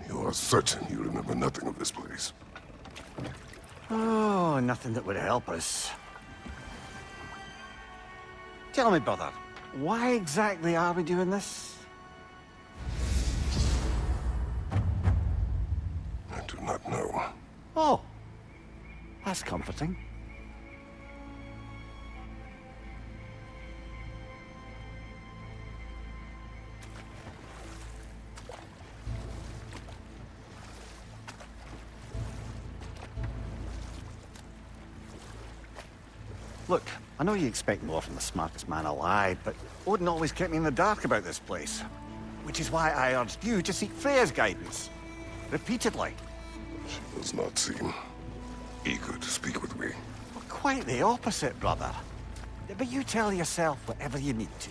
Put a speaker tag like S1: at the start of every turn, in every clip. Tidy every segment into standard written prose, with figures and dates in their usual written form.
S1: You are certain you remember nothing of this place?
S2: Oh, nothing that would help us. Tell me, brother, why exactly are we doing this?
S1: I do not know.
S2: Oh, that's comforting. Look, I know you expect more from the smartest man alive, but Odin always kept me in the dark about this place. Which is why I urged you to seek Freya's guidance. Repeatedly.
S1: She does not seem eager to speak with me.
S2: Well, quite the opposite, brother. But you tell yourself whatever you need to.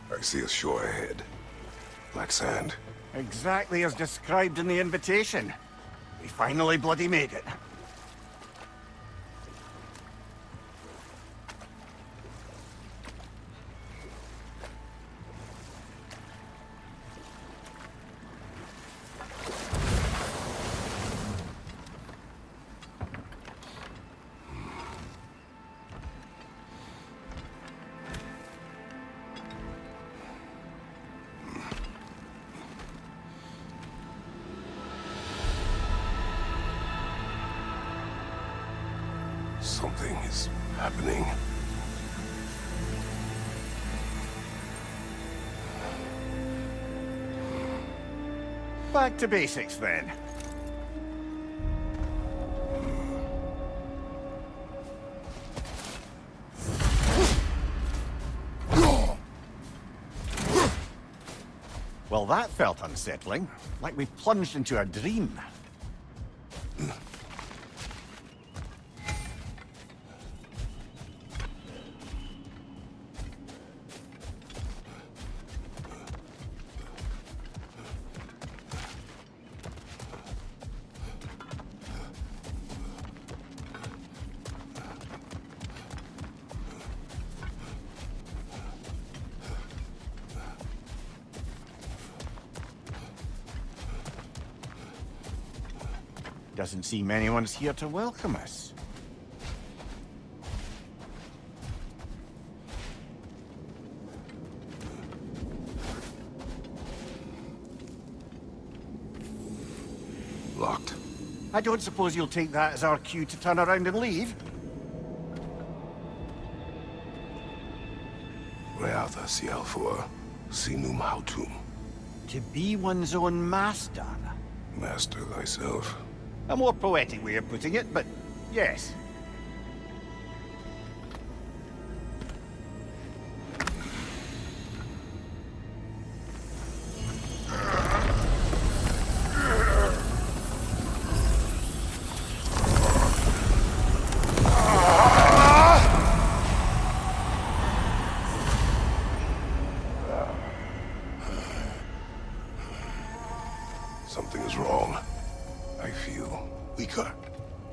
S1: I see a shore ahead. Black sand.
S2: Exactly as described in the invitation. We finally bloody made it.
S1: Something is happening.
S2: Back to basics, then. Well, that felt unsettling. Like we plunged into a dream. Doesn't seem anyone's here to welcome us.
S1: Locked.
S2: I don't suppose you'll take that as our cue to turn around and leave?
S1: Reatha Sialfur, Sinum Hautum.
S2: To be one's own master.
S1: Master thyself.
S2: A more poetic way of putting it, but yes.
S1: Something is wrong. I feel weaker.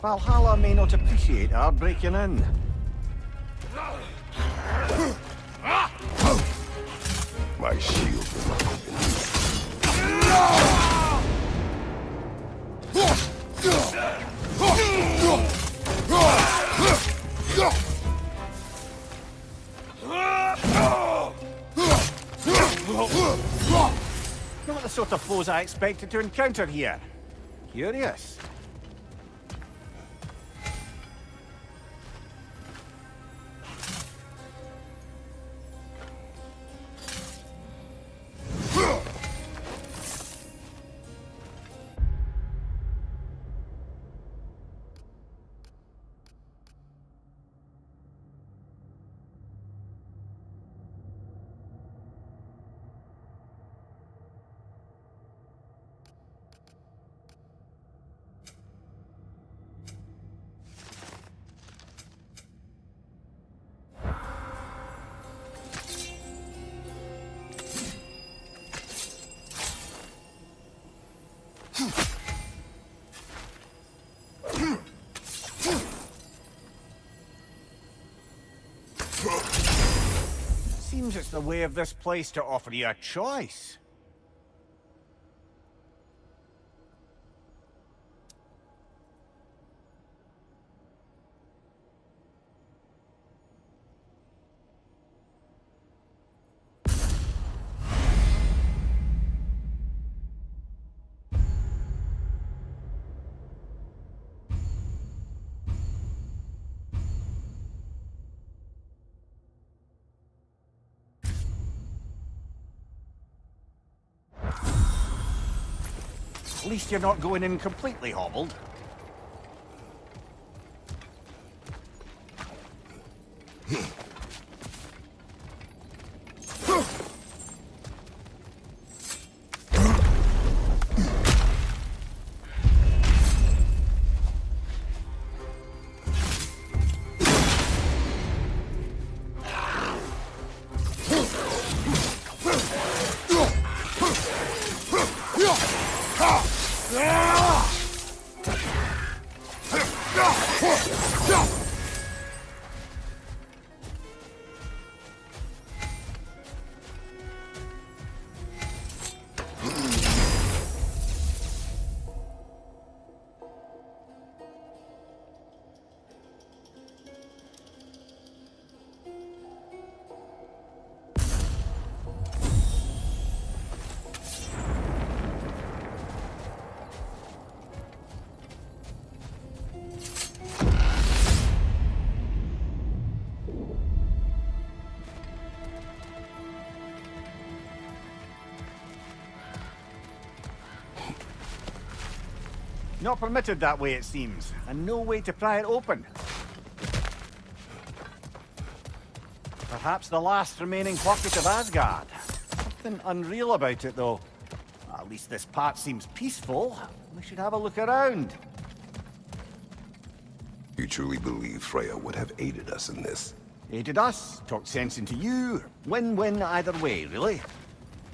S2: Valhalla may not appreciate our breaking in.
S1: My shield will not open.
S2: Not the sort of foes I expected to encounter here. Curious. Seems it's the way of this place to offer you a choice. At least you're not going in completely hobbled. Not permitted that way, it seems, and no way to pry it open. Perhaps the last remaining pocket of Asgard. Something unreal about it, though. At least this part seems peaceful. We should have a look around.
S1: You truly believe Freya would have aided us in this?
S2: Aided us, talked sense into you. Win-win either way, really.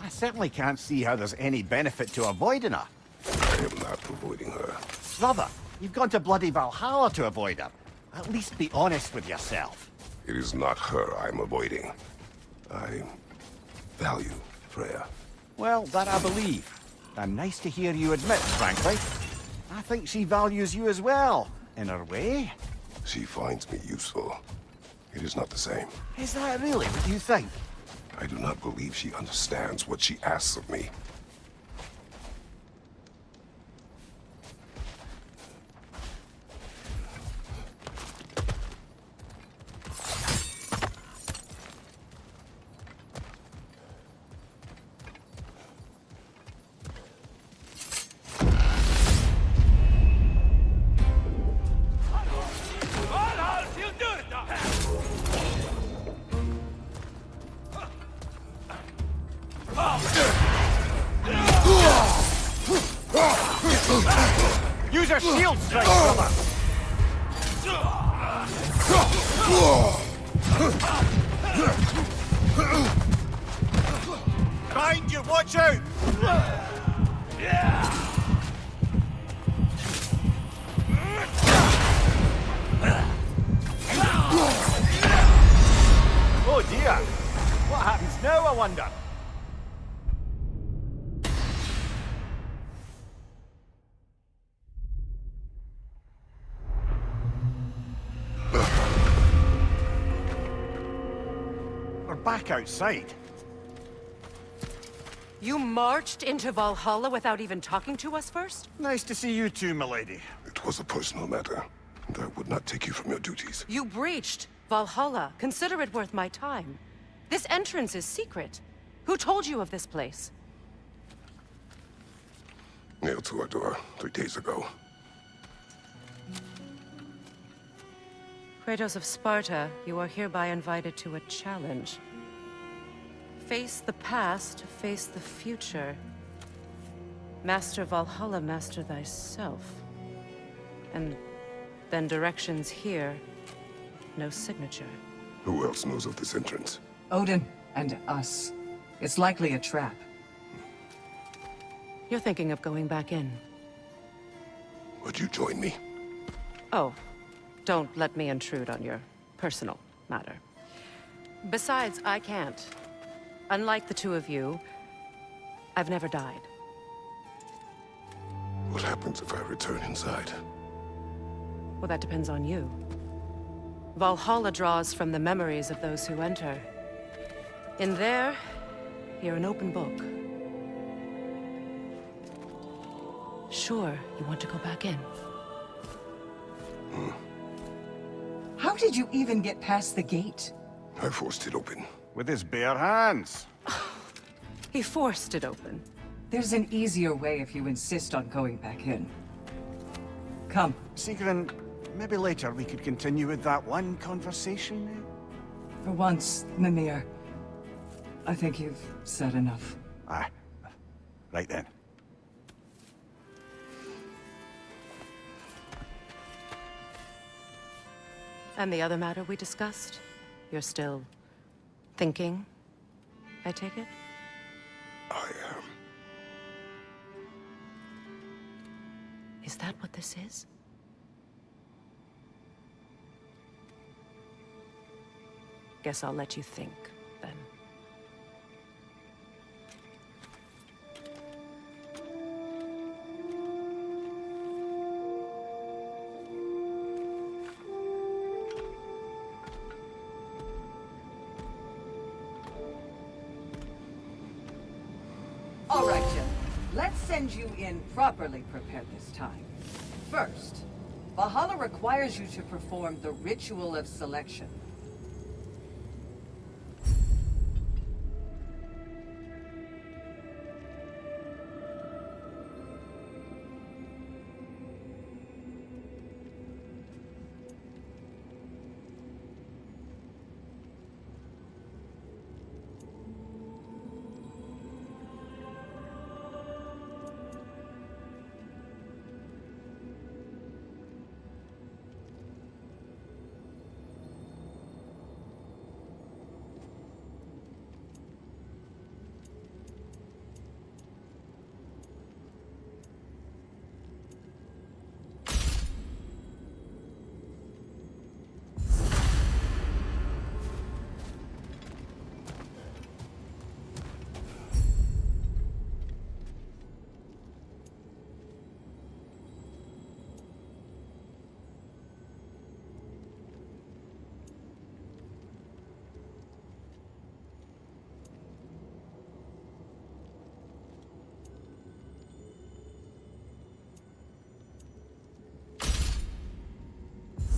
S2: I certainly can't see how there's any benefit to avoiding her.
S1: I am not avoiding her.
S2: Brother, you've gone to bloody Valhalla to avoid her. At least be honest with yourself.
S1: It is not her I'm avoiding. I value Freya.
S2: Well, that I believe. And nice to hear you admit, frankly. I think she values you as well, in her way.
S1: She finds me useful. It is not the same.
S2: Is that really what you think?
S1: I do not believe she understands what she asks of me.
S2: Use your shield strike, brother! Behind you, watch out! Oh dear! What happens now, I wonder? We're back outside.
S3: You marched into Valhalla without even talking to us first?
S2: Nice to see you too, milady.
S1: It was a personal matter, and I would not take you from your duties.
S3: You breached Valhalla. Consider it worth my time. This entrance is secret. Who told you of this place?
S1: Nailed to our door 3 days ago.
S3: Kratos of Sparta, you are hereby invited to a challenge. Face the past, face the future. Master Valhalla, master thyself. And then directions here, no signature.
S1: Who else knows of this entrance?
S4: Odin and us. It's likely a trap.
S3: You're thinking of going back in.
S1: Would you join me?
S3: Oh, don't let me intrude on your personal matter. Besides, I can't. Unlike the two of you, I've never died.
S1: What happens if I return inside?
S3: Well, that depends on you. Valhalla draws from the memories of those who enter. In there, you're an open book. Sure, you want to go back in?
S4: How did you even get past the gate?
S1: I forced it open.
S2: With his bare hands.
S3: He forced it open.
S4: There's an easier way if you insist on going back in. Come.
S2: Sigrun, maybe later we could continue with that one conversation.
S4: For once, Mimir, I think you've said enough.
S2: Aye. Right then.
S3: And the other matter we discussed? You're still thinking, I take it?
S1: I am.
S3: Is that what this is? Guess I'll let you think, then.
S4: All right, Jill. Let's send you in properly prepared this time. First, Valhalla requires you to perform the ritual of selection.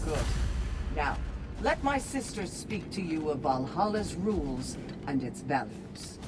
S4: Good. Now, let my sister speak to you of Valhalla's rules and its values.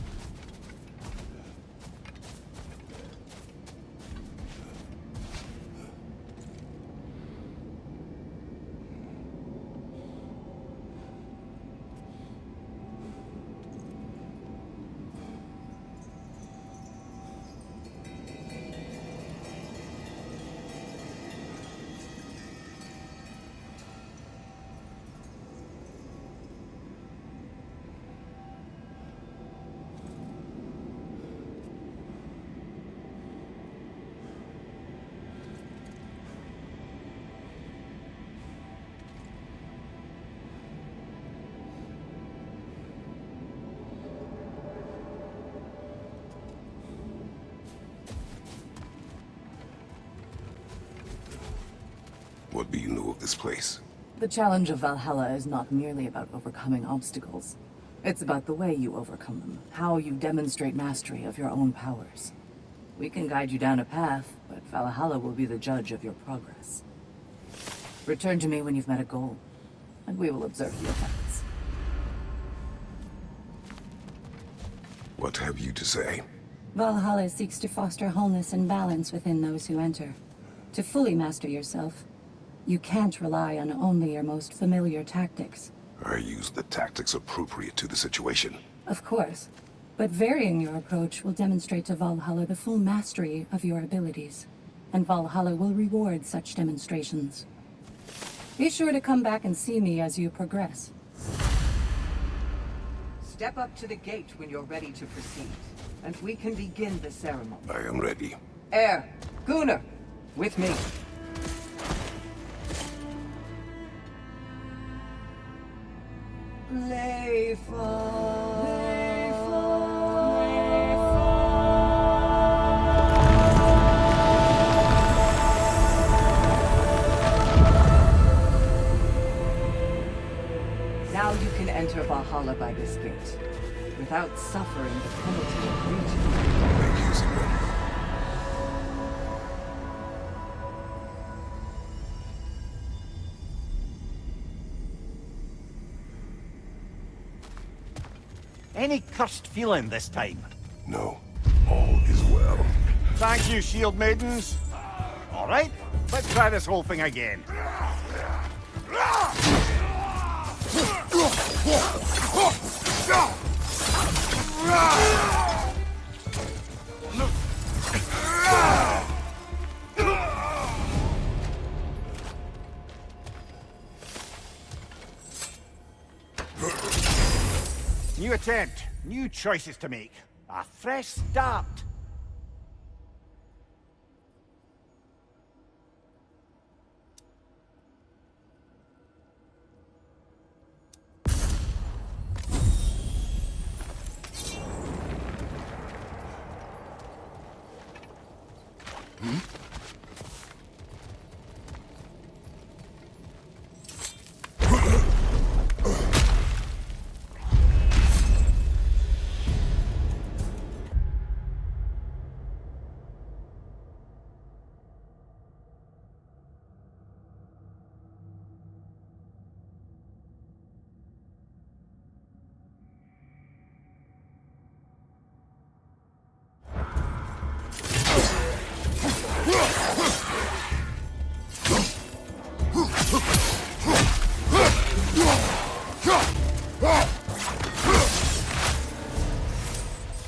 S1: What do you know of this place?
S5: The challenge of Valhalla is not merely about overcoming obstacles. It's about the way you overcome them, how you demonstrate mastery of your own powers. We can guide you down a path, but Valhalla will be the judge of your progress. Return to me when you've met a goal, and we will observe the effects.
S1: What have you to say?
S6: Valhalla seeks to foster wholeness and balance within those who enter. To fully master yourself, you can't rely on only your most familiar tactics.
S1: I use the tactics appropriate to the situation.
S6: Of course, but varying your approach will demonstrate to Valhalla the full mastery of your abilities, and Valhalla will reward such demonstrations. Be sure to come back and see me as you progress.
S4: Step up to the gate when you're ready to proceed, and we can begin the ceremony.
S1: I am ready.
S4: Air, Gunnar, with me. Now you can enter Valhalla by this gate, without suffering the penalty of breaching.
S1: Thank you, Sigrid.
S2: Any cursed feeling this time?
S1: No, all is well.
S2: Thank you, shield maidens. All right, let's try this whole thing again. New attempt, new choices to make. A fresh start.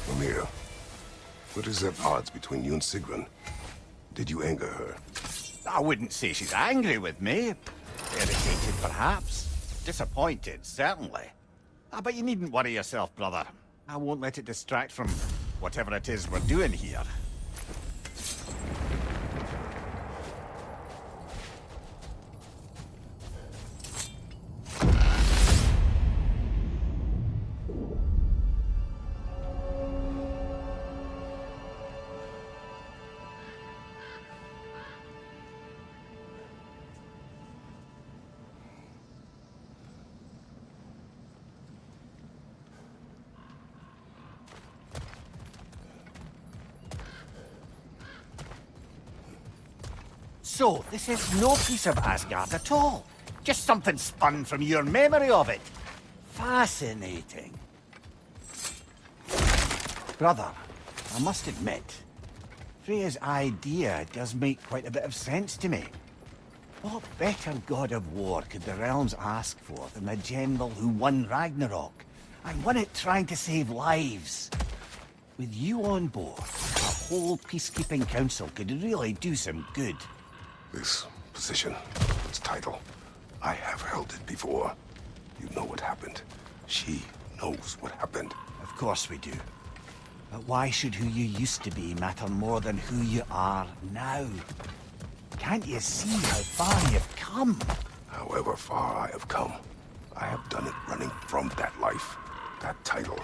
S1: Mimir, what is at odds between you and Sigrun? Did you anger her?
S2: I wouldn't say she's angry with me. Irritated, perhaps. Disappointed, certainly. But you needn't worry yourself, brother. I won't let it distract from whatever it is we're doing here. So, this is no piece of Asgard at all. Just something spun from your memory of it. Fascinating. Brother, I must admit, Freya's idea does make quite a bit of sense to me. What better god of war could the realms ask for than the general who won Ragnarok, and won it trying to save lives? With you on board, a whole peacekeeping council could really do some good.
S1: This position, its title, I have held it before. You know what happened. She knows what happened.
S2: Of course we do. But why should who you used to be matter more than who you are now? Can't you see how far you've come?
S1: However far I have come, I have done it running from that life, that title,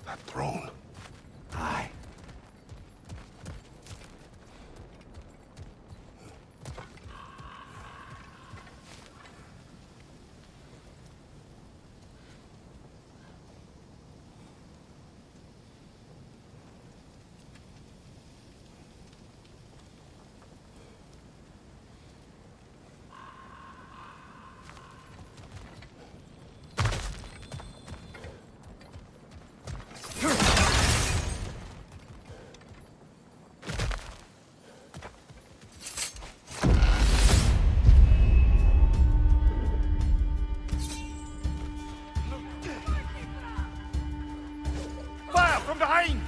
S1: that throne.
S2: Aye. Fire from behind!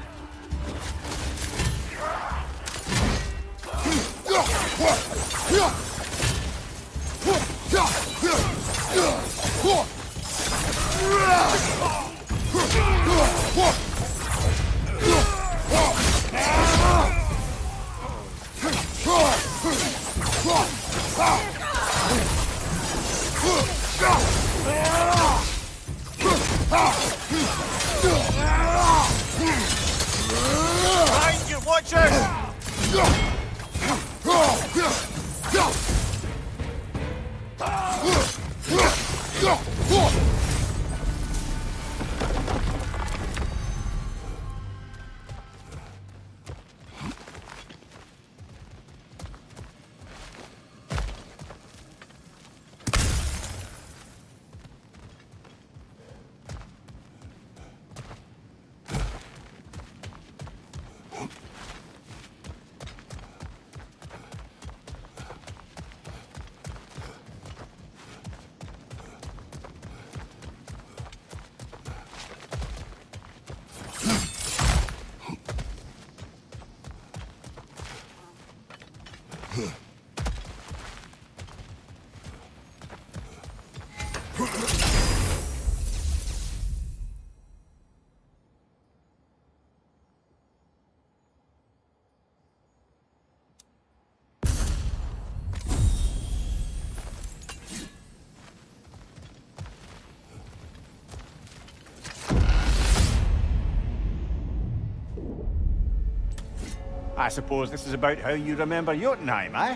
S2: I suppose this is about how you remember Jotunheim, eh?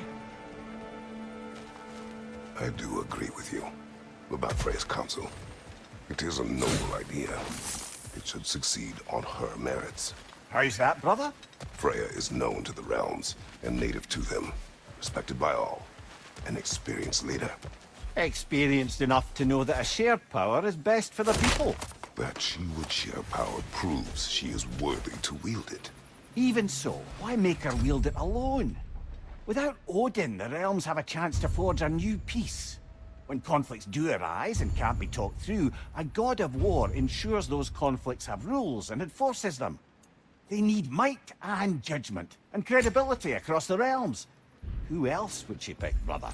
S1: I do agree with you about Freya's council. It is a noble idea. It should succeed on her merits.
S2: How's that, brother?
S1: Freya is known to the realms and native to them, respected by all, an experienced leader.
S2: Experienced enough to know that a shared power is best for the people.
S1: That she would share power proves she is worthy to wield it.
S2: Even so, why make her wield it alone? Without Odin, the realms have a chance to forge a new peace. When conflicts do arise and can't be talked through, a god of war ensures those conflicts have rules and enforces them. They need might and judgment, and credibility across the realms. Who else would she pick, brother?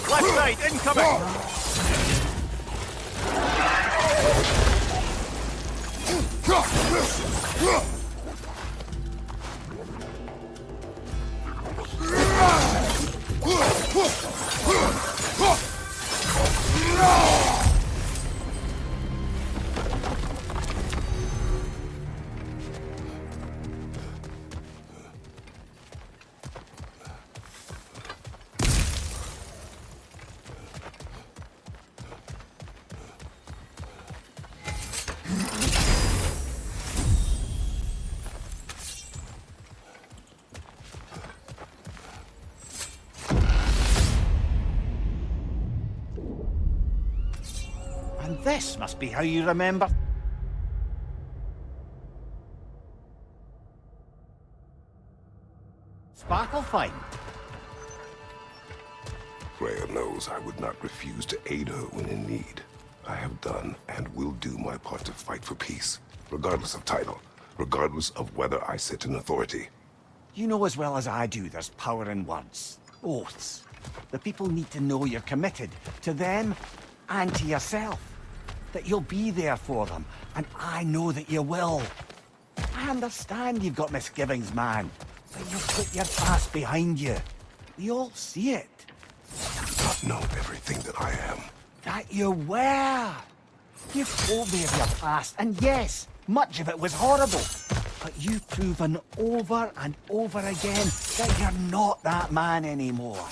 S2: Left side, incoming! And this must be how you remember. Sparkle fine.
S1: Freya knows I would not refuse to aid her when in need. I have done and will do my part to fight for peace, regardless of title, regardless of whether I sit in authority.
S2: You know as well as I do there's power in words. Oaths. The people need to know you're committed to them and to yourself. That you'll be there for them, and I know that you will. I understand you've got misgivings, man, but you've put your past behind you. We all see it.
S1: You do not know everything that I am.
S2: That you were. You've told me of your past, and yes, much of it was horrible. But you've proven over and over again that you're not that man anymore.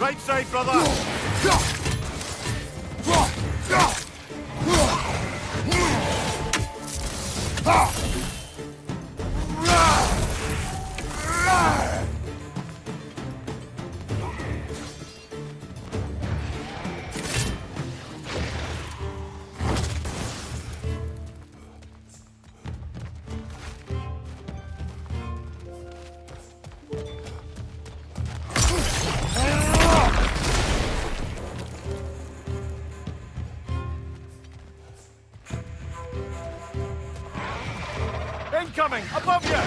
S7: Right side, brother! Incoming! Above you!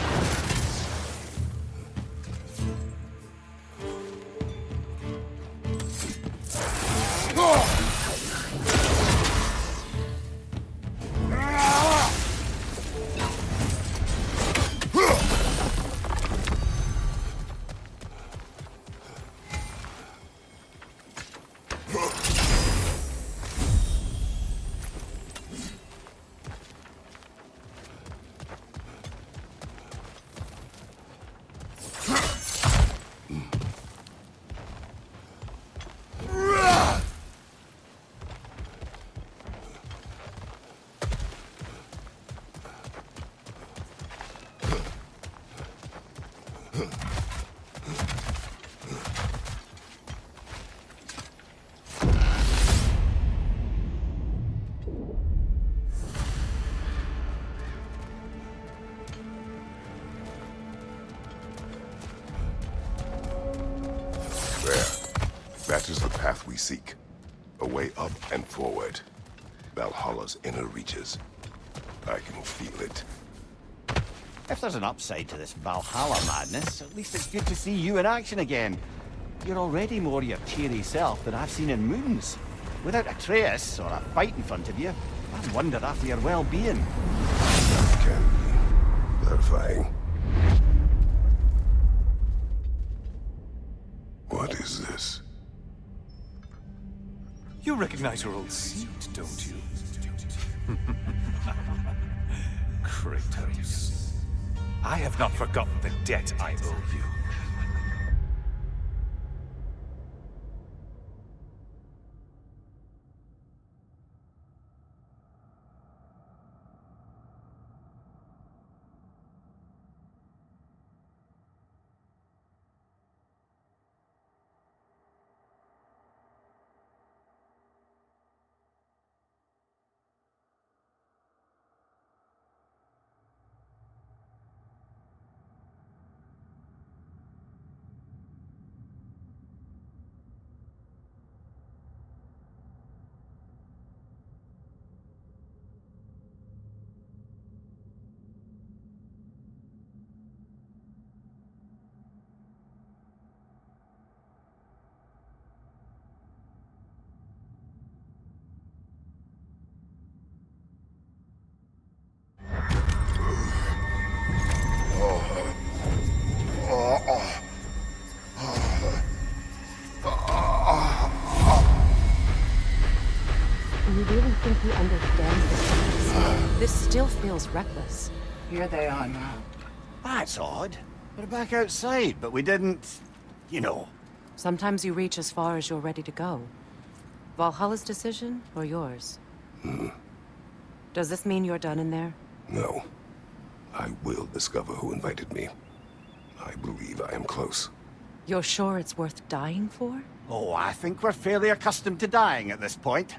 S1: That is the path we seek. A way up and forward. Valhalla's inner reaches. I can feel it.
S2: If there's an upside to this Valhalla madness, at least it's good to see you in action again. You're already more your cheery self than I've seen in moons. Without Atreus or a fight in front of you, I wonder after your well-being.
S1: Can be clarifying. What is this?
S7: You recognize your old seat, don't you? Kratos. I have not forgotten the debt I owe you.
S3: You really think he understands this? This still feels reckless.
S4: Here they are now.
S2: That's odd. We're back outside, but we didn't... you know.
S3: Sometimes you reach as far as you're ready to go. Valhalla's decision, or yours? Does this mean you're done in there?
S1: No. I will discover who invited me. I believe I am close.
S3: You're sure it's worth dying for?
S2: Oh, I think we're fairly accustomed to dying at this point.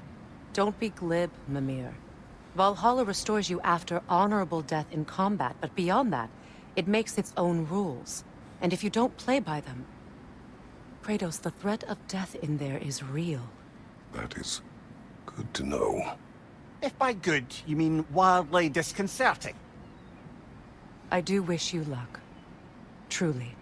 S3: Don't be glib, Mimir. Valhalla restores you after honorable death in combat, but beyond that, it makes its own rules. And if you don't play by them... Kratos, the threat of death in there is real.
S1: That is Good to know.
S2: If by good, you mean wildly disconcerting.
S3: I do wish you luck. Truly.